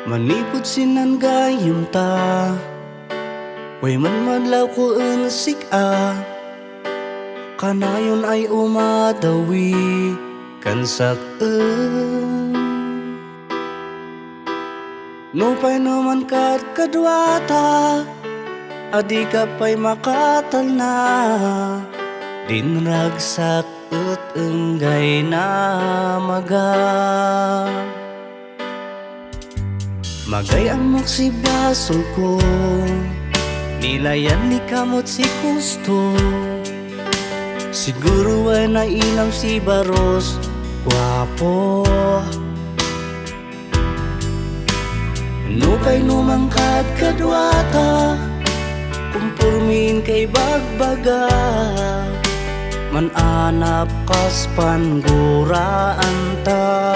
Manipod sinan gayem ta, way man madlaw ko unsik a. Kanayon ay umadawi kan sak-en. Nupay naman kat kadwata, adi ka pa'y makatal na. Dinragsak at enggay na magay ang si basol ko, nilayan ni kamot si gusto. Siguro ay nailam si Baros, gwapo. Nupay numangkad kadwata, kumpurmin kay bagbaga. Mananap kas pangguraan ta.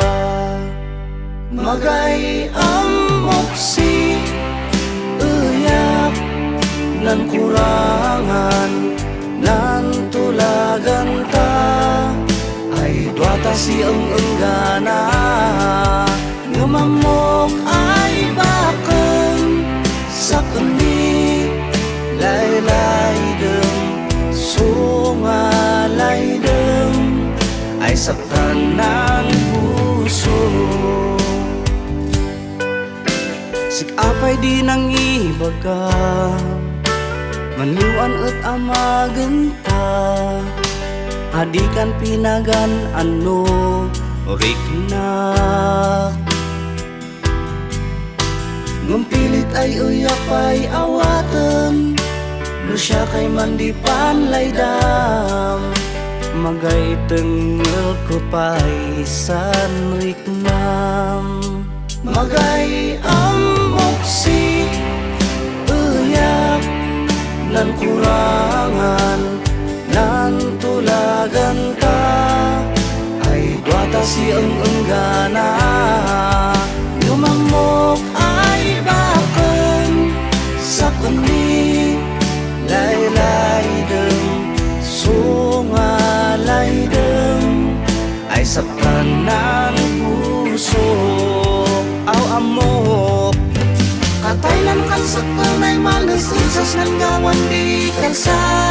Magay ang moksi, uyak nan kurangan, nan tulagan ta. Ay dwata si ang enggana, ngamamok ay bakon sa kani. Laylay dem, sungalay dem, ay saktan ng puso. Sikapay di nang ibaga, manyuan at amaganta. Adikan pinagan ano, riknak. Ngumpilit ay uyak ay awatan, no siya kay mandipan laydam. Magay tengel ko pa'y san riknam. Magay ang moksi, uyak nan kurangan, nan tulagan ta. Ay dwata si ang enggana, lumamok ay bakon sa kuni. Laylay dem, sungalay dem, ay saktan ng puso. Aw amok, katay lang kan saktan ay malasisas ng gawan di kalsa.